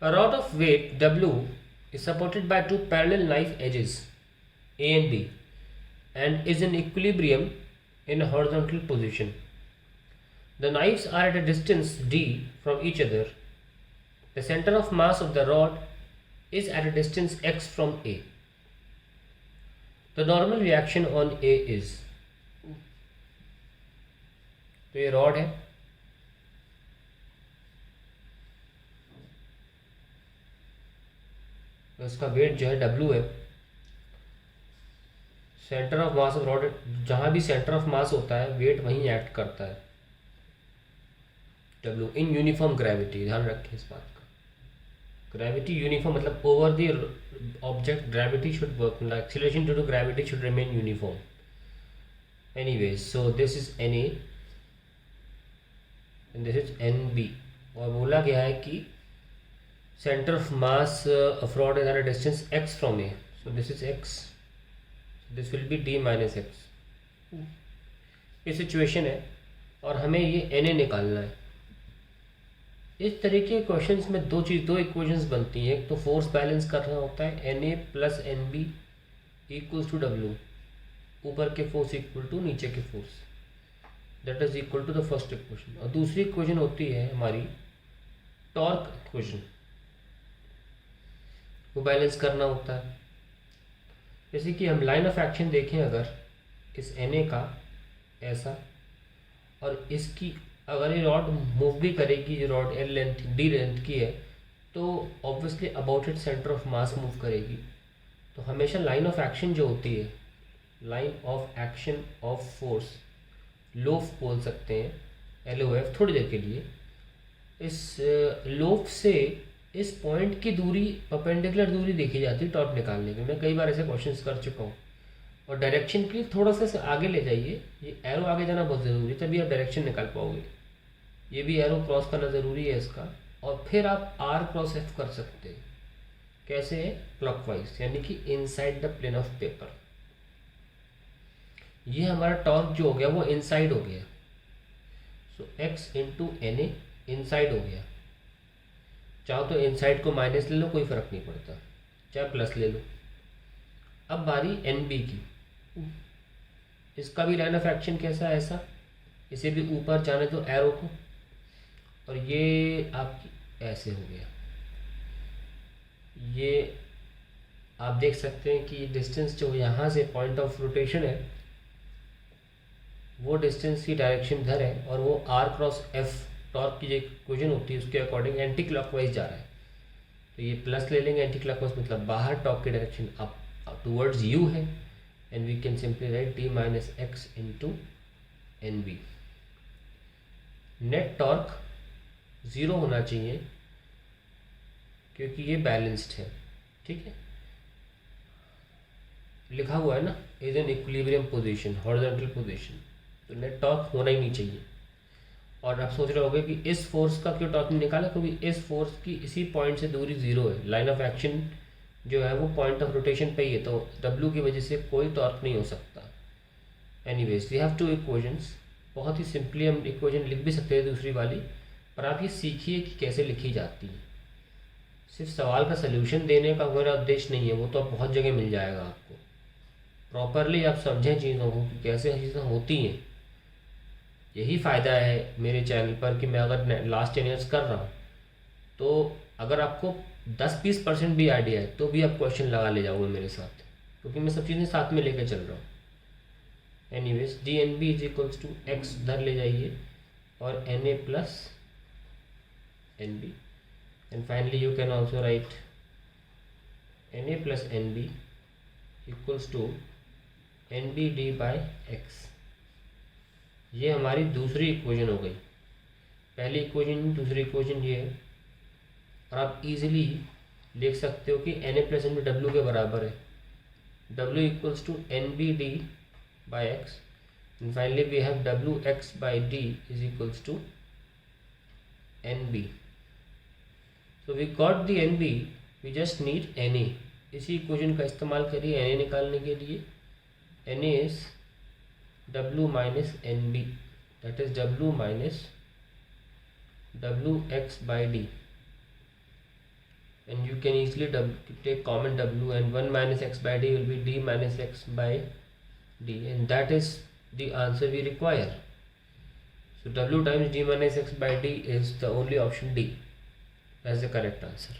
A rod of weight W is supported by two parallel knife edges A and B and is in equilibrium in a horizontal position. The knives are at a distance d from each other. The center of mass of the rod is at a distance x from A. The normal reaction on A is, तो ये rod है, तो इसका wait जो है W है. Centre of mass of rod, जहाँ भी सेंटर ऑफ मास होता है वेट वहीं एक्ट करता है. W इन यूनिफॉर्म ग्रेविटी, ध्यान रखें इस बात का. ग्रेविटी यूनिफॉर्म मतलब over the object gravity should work, acceleration due to gravity should remain uniform. Anyways, so this is Na and this is Nb. और बोला गया है कि center of mass of rod is at a distance x from A. So this is x. This will be d minus x. ये situation है और हमें ये Na निकालना है. इस तरीके के क्वेश्चंस में दो इक्वेशंस बनती हैं. एक तो फोर्स बैलेंस करना होता है Na plus Nb equals to W. ऊपर के फोर्स इक्वल टू नीचे के force, that is equal to the first equation. और दूसरी इक्वेशन होती है हमारी टॉर्क इक्वेशन, वो बैलेंस करना होता है. जैसे कि हम लाइन ऑफ एक्शन देखें, अगर इस Na का ऐसा और इसकी अगर ये रॉड मूव भी करेगी, ये rod L length D length की है, तो obviously about it centre of mass move करेगी. तो हमेशा लाइन ऑफ एक्शन जो होती है, line of action of force, loaf बोल सकते हैं, LOF थोड़ी देर के लिए. इस लोफ से इस पॉइंट की दूरी, परपेंडिकुलर दूरी देखी जाती है टॉर्क निकालने में. मैं कई बार ऐसे क्वेश्चंस कर चुका हूँ. और डायरेक्शन के लिए थोड़ा सा आगे ले जाइए, ये एरो आगे जाना बहुत ज़रूरी है, तभी आप डायरेक्शन निकाल पाओगे. ये भी एरो क्रॉस करना ज़रूरी है इसका. और फिर आप R क्रॉस F कर सकते हैं. कैसे है? क्लॉकवाइज, यानी कि inside the plane of paper. ये हमारा टॉर्क जो हो गया वो इनसाइड हो गया. सो x इंटू Na इनसाइड हो गया. चाहो तो इनसाइड को माइनस ले लो, कोई फ़र्क नहीं पड़ता, चाहे प्लस ले लो. अब बारी Nb की. इसका भी लाइन ऑफ एक्शन कैसा है? ऐसा. इसे भी ऊपर जाने दो एरो को, और ये आपकी ऐसे हो गया. ये आप देख सकते हैं कि डिस्टेंस जो यहाँ से पॉइंट ऑफ रोटेशन है, वो डिस्टेंस की डायरेक्शन इधर है, और वो R क्रॉस F टॉर्क की जो इक्वेशन होती है उसके अकॉर्डिंग एंटी क्लॉकवाइज जा रहा है. तो ये प्लस ले लेंगे, एंटी क्लॉकवाइज मतलब बाहर, टॉर्क की डायरेक्शन अप टूवर्ड्स U है. And we can simply write d minus x into Nb. Net torque zero होना चाहिए क्योंकि ये बैलेंस्ड है. ठीक है, लिखा हुआ है ना, is an equilibrium position, horizontal position. तो नेट टॉर्क होना ही नहीं चाहिए. और आप सोच रहे होंगे कि इस फोर्स का क्यों टॉर्क नहीं निकाला, क्योंकि इस फोर्स की इसी पॉइंट से दूरी ज़ीरो है. लाइन ऑफ एक्शन जो है वो पॉइंट ऑफ रोटेशन पे ही है, तो W की वजह से कोई टॉर्क नहीं हो सकता. Anyways, we have two equations. बहुत ही सिंपली हम इक्वेशन लिख भी सकते हैं दूसरी वाली, पर आप ये सीखिए कि कैसे लिखी जाती है. सिर्फ सवाल का सल्यूशन देने का मेरा उद्देश्य नहीं है, वो तो आप बहुत जगह मिल जाएगा आपको. प्रॉपरली आप समझें चीज़ों को कि कैसे चीज़ें होती हैं. यही फ़ायदा है मेरे चैनल पर कि मैं अगर लास्ट 10 ईयर्स कर रहा हूँ, तो अगर आपको 10-20% भी आइडिया है तो भी आप क्वेश्चन लगा ले जाओगे मेरे साथ, क्योंकि मैं सब चीज़ें साथ में लेकर चल रहा हूँ. Anyways, DNB is equals to x उधर ले जाइए और Na plus Nb. And finally you can also write Na plus Nb equals to NbD by x. ये हमारी दूसरी इक्वेशन हो गई. पहली इक्वेशन, दूसरी इक्वेशन ये है. और आप इजीली लिख सकते हो कि Na प्लस Nb W के बराबर है. W equals to NbD by x. And finally we have Wx by D is equals to Nb. So we got the Nb, we just need Na. इसी equation का इस्तेमाल करिए Na निकालने के लिए. Na is W minus Nb, that is W minus Wx by D. and you can easily take common w, and 1 minus x by d will be d minus x by d, and that is the answer we require. So w times d minus x by d is the only option D as the correct answer.